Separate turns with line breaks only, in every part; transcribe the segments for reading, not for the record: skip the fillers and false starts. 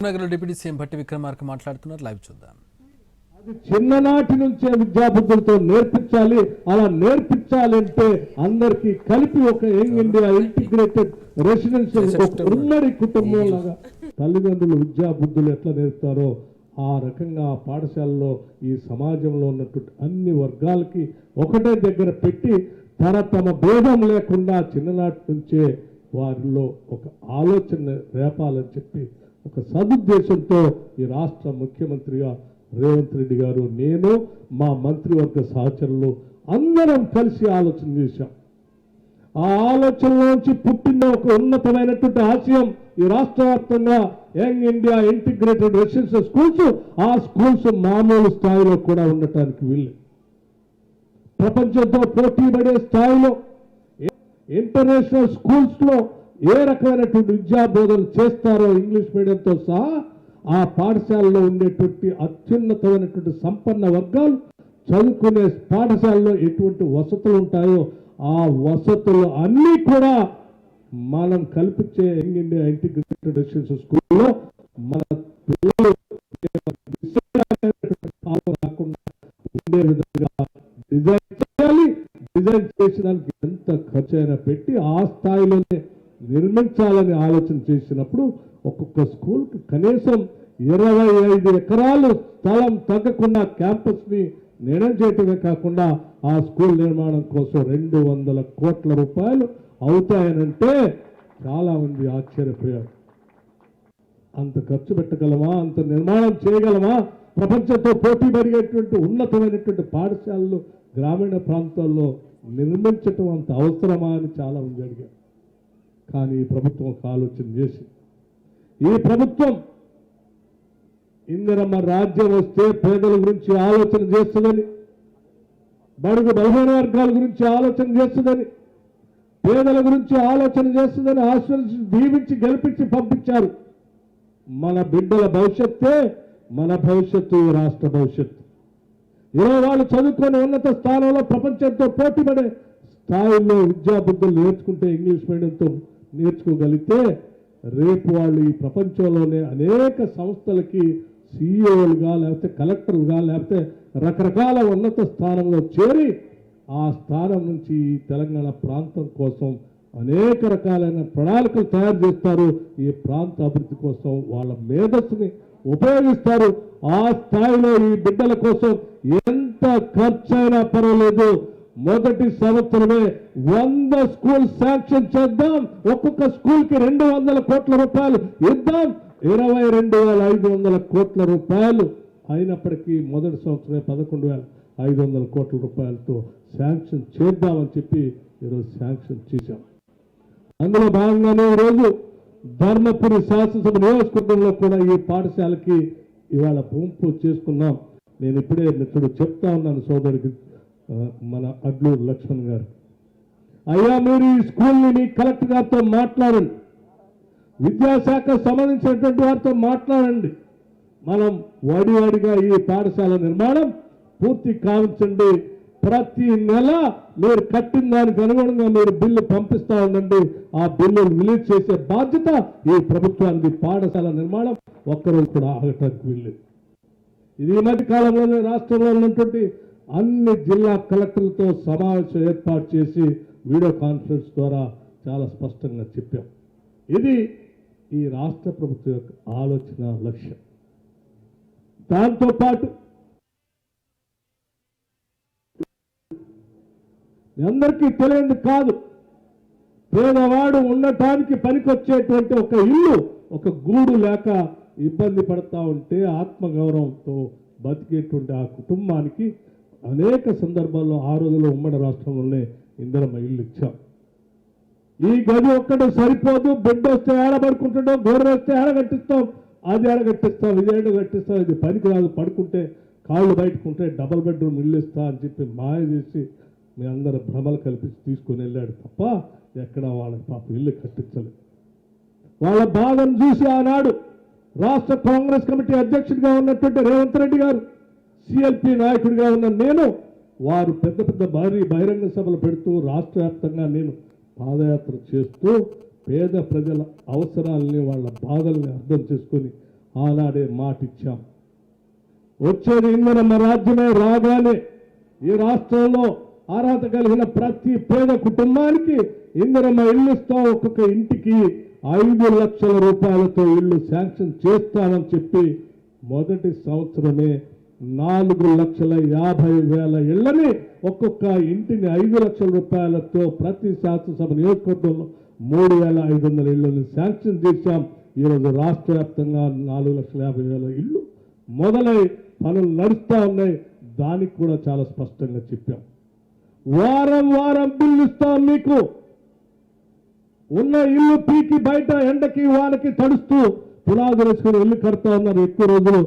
నగరంలో deputy CM Bhatti Vikramarka మాట్లాడుతున్నారు. Live చూద్దాం.
అది చిన్ననాటి నుంచే విద్యాబుద్ధులతో నేర్పించాలి. అలా నేర్పించాలంటే అందరికీ కలిపి ఒక యంగ్ ఇండియా ఇంటిగ్రేటెడ్ రెసిడెన్షియల్ ఉమ్మడి కుటుంబం లాగా తల్లిదండ్రులు విద్యాబుద్ధులు ఎట్లా నేర్పుతారో ఆ రకంగా పాఠశాలలో ఈ సమాజంలో ఉన్నటువంటి అన్ని వర్గాలకి ఒకటే దగ్గర పెట్టి తమ భేదం లేకుండా చిన్ననాటి నుంచే వారిలో ఒక ఆలోచన రేపాలని చెప్పి ఒక సదుద్దేశంతో ఈ రాష్ట్ర ముఖ్యమంత్రిగా రేవంత్ రెడ్డి గారు, నేను, మా మంత్రివర్గ సహచరులు అందరం కలిసి ఆలోచన చేశాం. ఆ ఆలోచనలోంచి పుట్టిన ఒక ఉన్నతమైనటువంటి ఆశయం ఈ రాష్ట్ర వ్యాప్తంగా young India integrated residential schools. ఆ స్కూల్స్ మామూలు స్థాయిలో కూడా ఉండటానికి వీళ్ళు ప్రపంచంతో పోటీ పడే స్థాయిలో ఇంటర్నేషనల్ స్కూల్స్ లో ఏ రకమైనటువంటి విద్యా బోధన చేస్తారో ఇంగ్లీష్ మీడియంతో సహా ఆ పాఠశాలలో ఉండేటువంటి అత్యున్నతమైనటువంటి సంపన్న వర్గాలు చదువుకునే పాఠశాలలో ఎటువంటి వసతులు ఉంటాయో ఆ వసతులు అన్నీ కూడా మనం కల్పించే యంగ్ ఇండియా ఇంటిగ్రేటెడ్ రెసిడెన్షియల్ స్కూల్లో మన పిల్లలు రాకుండా ఉండే విధంగా డిజైన్ చేయాలి. డిజైన్ చేసేదానికి ఎంత ఖర్చు అయినా పెట్టి ఆ స్థాయిలోనే నిర్మించాలని ఆలోచన చేసినప్పుడు ఒక్కొక్క స్కూల్కి కనీసం 25 ఎకరాలు స్థలం తగ్గకుండా క్యాంపస్ ని నిర్ణయం చేయటమే కాకుండా ఆ స్కూల్ నిర్మాణం కోసం 200 కోట్ల రూపాయలు అవుతాయనంటే చాలా మంది ఆశ్చర్యపోయారు. అంత ఖర్చు పెట్టగలమా? అంత నిర్మాణం చేయగలమా? ప్రపంచంతో పోటీ పడిగేటువంటి ఉన్నతమైనటువంటి పాఠశాలలు గ్రామీణ ప్రాంతాల్లో నిర్మించటం అంత అవసరమా అని చాలా మంది అడిగారు. కానీ ఈ ప్రభుత్వం ఒక ఆలోచన చేసి, ఈ ప్రభుత్వం ఇందిరమ్మ రాజ్యం వస్తే పేదల గురించి ఆలోచన చేస్తుందని, బడుగు బలహీన వర్గాల గురించి ఆలోచన చేస్తుందని, పేదల గురించి ఆలోచన చేస్తుందని ఆశీర్వదించి దీవించి గెలిపించి పంపించారు. మన బిడ్డల భవిష్యత్తే మన భవిష్యత్తు, ఈ రాష్ట్ర భవిష్యత్తు. ఈరోజు వాళ్ళు చదువుకొని ఉన్నత స్థానంలో ప్రపంచంతో పోటీ పడే స్థాయిలో విద్యాబుద్ధులు నేర్చుకుంటే, ఇంగ్లీష్ మీడియంతో నేర్చుకోగలిగితే రేపు వాళ్ళు ఈ ప్రపంచంలోనే అనేక సంస్థలకి సిఇఓలుగా, లేకపోతే కలెక్టర్లుగా, లేకపోతే రకరకాల ఉన్నత స్థానంలో చేరి ఆ స్థానం నుంచి ఈ తెలంగాణ ప్రాంతం కోసం అనేక రకాలైన ప్రణాళికలు తయారు చేస్తారు. ఈ ప్రాంత అభివృద్ధి కోసం వాళ్ళ మేధస్సుని ఉపయోగిస్తారు. ఆ స్థాయిలో ఈ బిడ్డల కోసం ఎంత ఖర్చైనా పర్వాలేదు, మొదటి సంవత్సరమే 100 స్కూల్ శాంక్షన్ చేద్దాం. ఒక్కొక్క స్కూల్ కి 200 కోట్ల రూపాయలు ఇద్దాం. 22,500 కోట్ల రూపాయలు అయినప్పటికీ మొదటి సంవత్సరమే 11,500 కోట్ల రూపాయలతో శాంక్షన్ చేద్దామని చెప్పి ఈరోజు శాంక్షన్ చేశాం. అందులో భాగంగానే ఈరోజు ధర్మపురి శాసనసభ నియోజకవర్గంలో కూడా ఈ పాఠశాలకి ఇవాళ భూమి పూజ చేసుకున్నాం. నేను ఇప్పుడే ఇప్పుడు చెప్తా ఉన్నాను సోదరుడికి, మన అడ్లూరు లక్ష్మణ్ గారు, అయ్యా మీరు ఈ స్కూల్ని మీ కలెక్టర్ గారితో మాట్లాడండి, విద్యాశాఖ సంబంధించినటువంటి వారితో మాట్లాడండి. మనం వాడివాడిగా ఈ పాఠశాల నిర్మాణం పూర్తి కావించండి. ప్రతి నెల మీరు కట్టిన దానికి అనుగుణంగా మీరు బిల్లు పంపిస్తా ఉండండి. ఆ బిల్లు రిలీజ్ చేసే బాధ్యత ఈ ప్రభుత్వానికి. పాఠశాల నిర్మాణం ఒక్కరోజు కూడా ఆగటానికి వీల్లేదు. ఇది ఈ మధ్య కాలంలోనే రాష్ట్రంలో ఉన్నటువంటి అన్ని జిల్లా కలెక్టర్లతో సమావేశం ఏర్పాటు చేసి వీడియో కాన్ఫరెన్స్ ద్వారా చాలా స్పష్టంగా చెప్పాం. ఇది ఈ రాష్ట్ర ప్రభుత్వం యొక్క ఆలోచన లక్ష్యం. దాంతోపాటు అందరికీ తెలియదు కాదు, పేదవాడు ఉండటానికి పనికొచ్చేటువంటి ఒక ఇల్లు, ఒక గూడు లేక ఇబ్బంది పడతా ఉంటే ఆత్మగౌరవంతో బతికేటువంటి ఆ కుటుంబానికి అనేక సందర్భాల్లో ఆ రోజుల్లో ఉమ్మడి రాష్ట్రంలోనే ఇందిరమ్మ ఇల్లు ఇచ్చాం. ఈ గది ఒక్కటే సరిపోదు, బిడ్డ వస్తే ఏడబడుకుంటాం, గోడ వస్తే ఏడగట్టిస్తాం, అది ఏడగట్టిస్తాం, ఇది ఏడగట్టిస్తాం, ఇది పనికి రాదు, పడుకుంటే కాళ్ళు బయటకుంటే డబల్ బెడ్రూమ్ ఇల్లు ఇస్తా అని చెప్పి మాయ చేసి మీ అందరూ భ్రమలు కల్పించి తీసుకొని వెళ్ళాడు తప్ప ఎక్కడ వాళ్ళకి పాప ఇల్లు కట్టించలేదు. వాళ్ళ బాధను చూసి ఆనాడు రాష్ట్ర కాంగ్రెస్ కమిటీ అధ్యక్షుడిగా ఉన్నటువంటి రేవంత్ రెడ్డి గారు, సిఎల్పి నాయకుడిగా ఉన్న నేను, వారు పెద్ద పెద్ద భారీ బహిరంగ సభలు పెడుతూ రాష్ట్ర వ్యాప్తంగా నేను పాదయాత్ర చేస్తూ పేద ప్రజల అవసరాలని, వాళ్ళ బాధల్ని అర్థం చేసుకొని ఆనాడే మాట ఇచ్చాం. వచ్చేది ఇంధనమ్మ రాజ్యమే రాగానే ఈ రాష్ట్రంలో అర్హత కలిగిన ప్రతి పేద కుటుంబానికి ఇందిరమ్మ ఇల్లు ఇస్తాం. ఒక్కొక్క ఇంటికి 5 లక్షల రూపాయలతో ఇల్లు శాంక్షన్ చేస్తామని చెప్పి మొదటి సంవత్సరమే 4,50,000 ఇళ్లని ఒక్కొక్క ఇంటిని 5 లక్షల రూపాయలతో ప్రతి శాసనసభ నియోజకవర్గంలో 3,500 ఇళ్లను శాంక్షన్ చేశాం. ఈరోజు రాష్ట్ర వ్యాప్తంగా 4,50,000 ఇళ్ళు మొదలై పనులు నడుస్తూ ఉన్నాయి. దానికి కూడా చాలా స్పష్టంగా చెప్పాం. వారం వారం బిల్లు ఇస్తాం. మీకు ఉన్న ఇల్లు పీకి బయట ఎండకి వానకి తడుస్తూ పునాదులు వేసుకుని ఇల్లు కడతా ఉన్నారు. ఎక్కువ రోజులు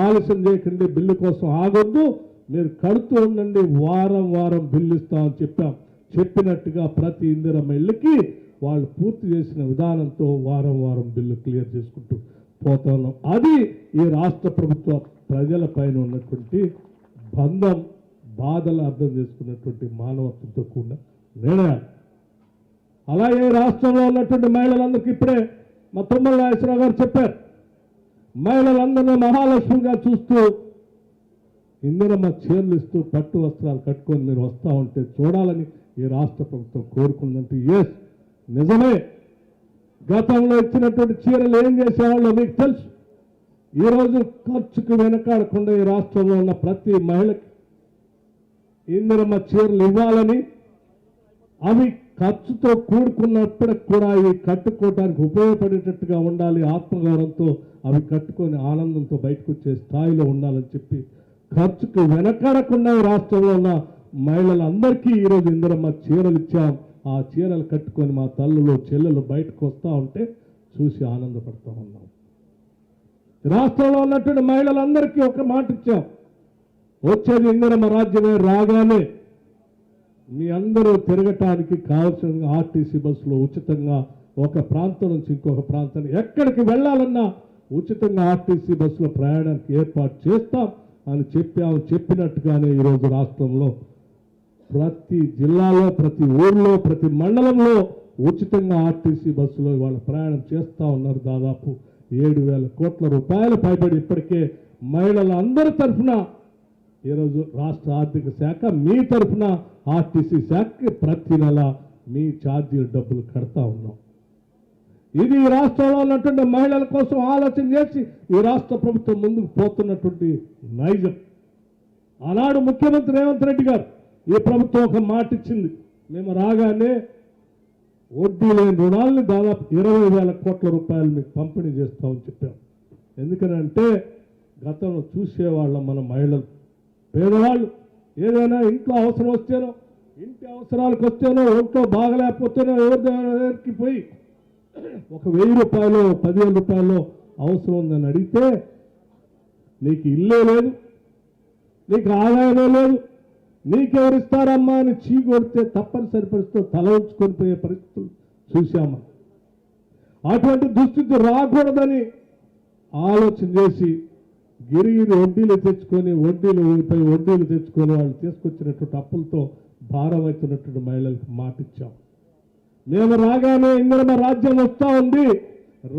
ఆలస్యం చేయకండి, బిల్లు కోసం ఆగొద్దు, మీరు కడుతూ ఉండండి, వారం వారం బిల్లు ఇస్తామని చెప్పాం. చెప్పినట్టుగా ప్రతి ఇందిరమ్మ ఇళ్ళకి వాళ్ళు పూర్తి చేసిన విధానంతో వారం వారం బిల్లు క్లియర్ చేసుకుంటూ పోతా ఉన్నాం. అది ఈ రాష్ట్ర ప్రభుత్వ ప్రజల పైన ఉన్నటువంటి బంధం, బాధలు అర్థం చేసుకున్నటువంటి మానవత్వంతో కూడిన నిర్ణయాలు. అలాగే రాష్ట్రంలో ఉన్నటువంటి మహిళలందరికీ ఇప్పుడే మా తుమ్మల నాగేశ్వరరావు గారు చెప్పారు. మహిళలందరినీ మహాలక్ష్మిగా చూస్తూ ఇందిరమ్మ చీరలు ఇస్తూ పట్టు వస్త్రాలు కట్టుకొని మీరు వస్తూ ఉంటే చూడాలని ఈ రాష్ట్ర ప్రభుత్వం కోరుకుందంటే ఎస్, నిజమే. గతంలో ఇచ్చినటువంటి చీరలు ఏం చేసేవాళ్ళో మీకు తెలుసు. ఈరోజు ఖర్చుకు వెనకాడకుండా ఈ రాష్ట్రంలో ఉన్న ప్రతి మహిళకి ఇందిరమ్మ చీరలు ఇవ్వాలని, అవి ఖర్చుతో కూడుకున్నప్పటికి కూడా ఇవి కట్టుకోవడానికి ఉపయోగపడేటట్టుగా ఉండాలి, ఆత్మగౌరవంతో అవి కట్టుకొని ఆనందంతో బయటకు వచ్చే స్థాయిలో ఉండాలని చెప్పి ఖర్చుకు వెనకాడకుండా ఈ రాష్ట్రంలో ఉన్న మహిళలందరికీ ఈరోజు ఇందిరమ్మ చీరలు ఇచ్చాం. ఆ చీరలు కట్టుకొని మా తల్లులు చెల్లెలు బయటకు వస్తూ ఉంటే చూసి ఆనందపడుతూ ఉన్నాం. రాష్ట్రంలో ఉన్నటువంటి మహిళలందరికీ ఒక మాట ఇచ్చాం. వచ్చేది ఇందిరమ్మ రాజ్యమే రాగానే మీ అందరూ తిరగటానికి కావాల్సిన ఆర్టీసీ బస్సులో ఉచితంగా ఒక ప్రాంతం నుంచి ఇంకొక ప్రాంతానికి ఎక్కడికి వెళ్ళాలన్నా ఉచితంగా ఆర్టీసీ బస్సులో ప్రయాణానికి ఏర్పాటు చేస్తాం అని చెప్పాము. చెప్పినట్టుగానే ఈరోజు రాష్ట్రంలో ప్రతి జిల్లాలో, ప్రతి ఊర్లో, ప్రతి మండలంలో ఉచితంగా ఆర్టీసీ బస్సులో వాళ్ళ ప్రయాణం చేస్తూ ఉన్నారు. దాదాపు 7,000 కోట్ల రూపాయలు పైబడి ఇప్పటికే మహిళల అందరి తరఫున ఈరోజు రాష్ట్ర ఆర్థిక శాఖ మీ తరఫున ఆర్టీసీ శాఖకి ప్రతి నెల మీ ఛార్జీల డబ్బులు కడతా ఉన్నాం. ఇది ఈ రాష్ట్రంలో ఉన్నటువంటి మహిళల కోసం ఆలోచన చేసి ఈ రాష్ట్ర ప్రభుత్వం ముందుకు పోతున్నటువంటి నైజం. ఆనాడు ముఖ్యమంత్రి రేవంత్ రెడ్డి గారు ఈ ప్రభుత్వం ఒక మాట ఇచ్చింది. మేము రాగానే వడ్డీ లేని రుణాలని దాదాపు 20,000 కోట్ల రూపాయలు మీకు పంపిణీ చేస్తామని చెప్పాం. ఎందుకనంటే గతంలో చూసేవాళ్ళం మన మహిళలు, పేదవాళ్ళు ఏదైనా ఇంట్లో అవసరం వస్తేనో, ఇంటి అవసరాలకు వస్తేనో, ఒంట్లో బాగలేకపోతేనో ఎవరి దగ్గరికి పోయి ఒక 1,000 రూపాయలు 10,000 రూపాయలు అవసరం ఉందని అడిగితే నీకు ఇల్లే లేదు, నీకు ఆదాయమే లేదు, నీకెవరిస్తారమ్మా అని చీకొడితే తప్పనిసరి పరిస్థితులు తల ఉంచుకొని పోయే పరిస్థితులు చూశామా. అటువంటి దుస్థితి రాకూడదని ఆలోచన చేసి గిరిగిరి వడ్డీలు తెచ్చుకొని వడ్డీలు తెచ్చుకొని వాళ్ళు తీసుకొచ్చినటువంటి అప్పులతో భారమవుతున్నటువంటి మహిళలకు మాట ఇచ్చాం. మేము రాగానే ఇందిరమ్మ రాజ్యం వస్తూ ఉంది.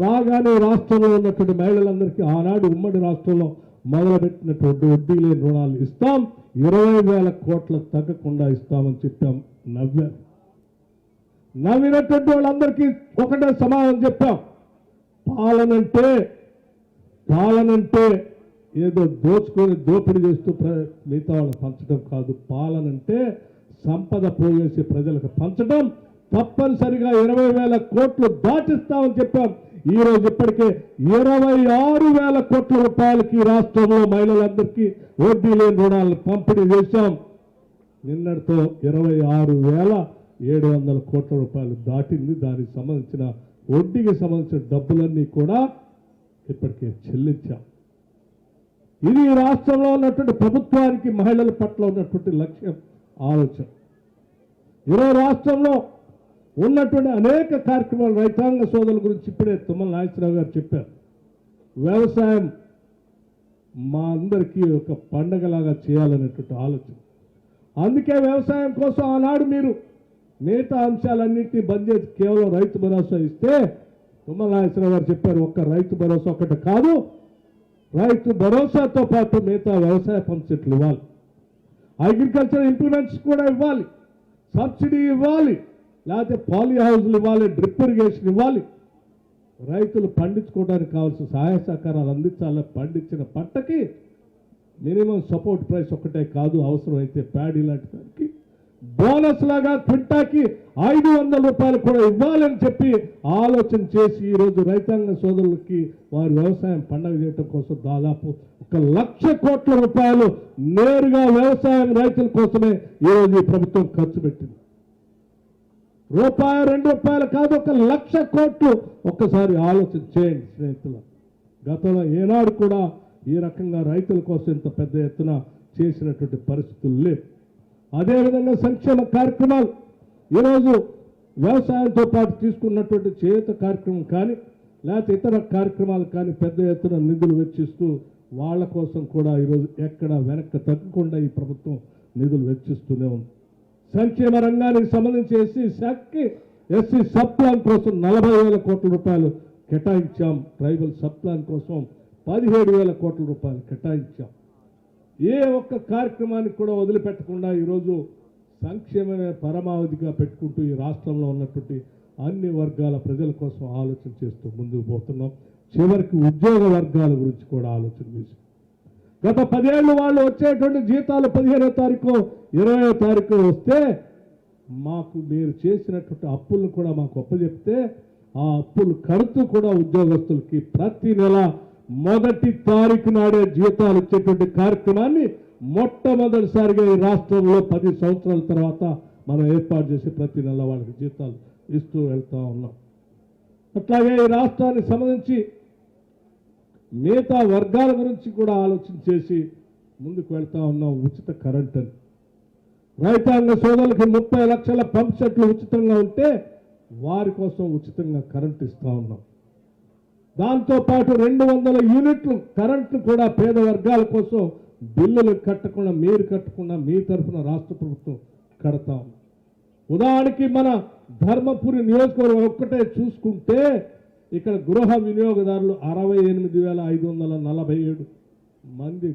రాగానే రాష్ట్రంలో ఉన్నటువంటి మహిళలందరికీ ఆనాడు ఉమ్మడి రాష్ట్రంలో మొదలుపెట్టినటువంటి వడ్డీ లేని రుణాలు ఇస్తాం, 20,000 కోట్లకు తగ్గకుండా ఇస్తామని చెప్పాం. నవ్వినటువంటి వాళ్ళందరికీ ఒకటే సమాధానం చెప్పాం. పాలనంటే ఏదో దోచుకొని దోపిడీ చేస్తూ మిగతా వాళ్ళకి పంచడం కాదు. పాలనంటే సంపద పోయేసి ప్రజలకు పంచడం. తప్పనిసరిగా 20,000 కోట్లు దాటిస్తామని చెప్పాం. ఈ రోజు ఇప్పటికే 26,000 కోట్ల రూపాయలకి రాష్ట్రంలో మహిళలందరికీ వడ్డీ లేని రుణాలను పంపిణీ చేశాం. నిన్నటితో 26,700 కోట్ల రూపాయలు దాటింది. దానికి సంబంధించిన వడ్డీకి సంబంధించిన డబ్బులన్నీ కూడా ఇప్పటికే చెల్లించాం. ఇది రాష్ట్రంలో ఉన్నటువంటి ప్రభుత్వానికి మహిళల పట్ల ఉన్నటువంటి లక్ష్యం, ఆలోచన. ఈరోజు రాష్ట్రంలో ఉన్నటువంటి అనేక కార్యక్రమాలు రైతాంగ సోదరుల గురించి ఇప్పుడే తుమ్మల నాగేశ్వరరావు గారు చెప్పారు. వ్యవసాయం మా అందరికీ ఒక పండగలాగా చేయాలనేటువంటి ఆలోచన. అందుకే వ్యవసాయం కోసం ఆనాడు మీరు మిగతా అంశాలన్నింటినీ బంద్ చేసి కేవలం రైతు భరోసా ఇస్తే తుమ్మల నాగేశ్వరరావు గారు చెప్పారు, ఒక్క రైతు భరోసా ఒకటి కాదు, రైతు భరోసాతో పాటు మిగతా వ్యవసాయ పంప్ సెట్లు ఇవ్వాలి, అగ్రికల్చర్ ఇంప్లిమెంట్స్ కూడా ఇవ్వాలి, సబ్సిడీ ఇవ్వాలి, లేకపోతే పాలీ హౌస్లు ఇవ్వాలి, డ్రిప్ ఇరిగేషన్ ఇవ్వాలి, రైతులు పండించుకోవడానికి కావాల్సిన సహాయ సహకారాలు అందించాలి. పండించిన పంటకి మినిమం సపోర్ట్ ప్రైస్ ఒక్కటే కాదు, అవసరమైతే ప్యాడీ లాంటి దానికి బోనస్ లాగా క్వింటాకి 500 రూపాయలు కూడా ఇవ్వాలని చెప్పి ఆలోచన చేసి ఈరోజు రైతాంగ సోదరులకి వారి వ్యవసాయం పండగ చేయడం కోసం దాదాపు 1,00,000 కోట్ల రూపాయలు నేరుగా వ్యవసాయం రైతుల కోసమే ఈరోజు ఈ ప్రభుత్వం ఖర్చు పెట్టింది. రూపాయి 2 రూపాయలు కాదు, 1,00,000 కోట్లు. ఒక్కసారి ఆలోచన చేయండి స్నేహితులు. గతంలో ఏనాడు కూడా ఈ రకంగా రైతుల కోసం ఇంత పెద్ద ఎత్తున చేసినటువంటి పరిస్థితులు లేవు. అదేవిధంగా సంక్షేమ కార్యక్రమాలు ఈరోజు వ్యవసాయంతో పాటు తీసుకున్నటువంటి చేయూత కార్యక్రమం కానీ లేకపోతే ఇతర కార్యక్రమాలు కానీ పెద్ద ఎత్తున నిధులు వెచ్చిస్తూ వాళ్ళ కోసం కూడా ఈరోజు ఎక్కడ వెనక్కి తగ్గకుండా ఈ ప్రభుత్వం నిధులు వెచ్చిస్తూనే ఉంది. సంక్షేమ రంగానికి సంబంధించి ఎస్సీ సబ్ ప్లాన్ కోసం 40,000 కోట్ల రూపాయలు కేటాయించాం. ట్రైబల్ సబ్ ప్లాన్ కోసం 17,000 కోట్ల రూపాయలు కేటాయించాం. ఏ ఒక్క కార్యక్రమానికి కూడా వదిలిపెట్టకుండా ఈరోజు సంక్షేమమే పరమావధిగా పెట్టుకుంటూ ఈ రాష్ట్రంలో ఉన్నటువంటి అన్ని వర్గాల ప్రజల కోసం ఆలోచన చేస్తూ ముందుకు పోతున్నాం. చివరికి ఉద్యోగ వర్గాల గురించి కూడా ఆలోచన చేసి గత 10 ఏళ్ళు వాళ్ళు వచ్చేటువంటి జీతాలు 15వ తారీఖు 20వ తారీఖు వస్తే మాకు మీరు చేసినటువంటి అప్పులను కూడా మాకు అప్పచెప్తే ఆ అప్పులు కడుతూ కూడా ఉద్యోగస్తులకి ప్రతి నెల 1వ తారీఖు నాడే జీతాలు ఇచ్చేటువంటి కార్యక్రమాన్ని మొట్టమొదటిసారిగా ఈ రాష్ట్రంలో 10 సంవత్సరాల తర్వాత మనం ఏర్పాటు చేసి ప్రతి నెల వాళ్ళకి జీతాలు ఇస్తూ వెళ్తూ ఉన్నాం. అట్లాగే ఈ రాష్ట్రానికి సంబంధించి మిగతా వర్గాల గురించి కూడా ఆలోచన చేసి ముందుకు వెళ్తా ఉన్నాం. ఉచిత కరెంట్ అని రైతాంగ సోదరులకి 30 లక్షల పంప్ సెట్లు ఉచితంగా ఉంటే వారి కోసం ఉచితంగా కరెంట్ ఇస్తూ ఉన్నాం. దాంతోపాటు 200 యూనిట్లు కరెంట్లు కూడా పేద వర్గాల కోసం బిల్లులు కట్టకుండా మీరు కట్టకుండా మీ తరఫున రాష్ట్ర ప్రభుత్వం కడతా ఉంది. ఉదాహరణకి మన ధర్మపురి నియోజకవర్గం ఒక్కటే చూసుకుంటే ఇక్కడ గృహ వినియోగదారులు 68,547 మంది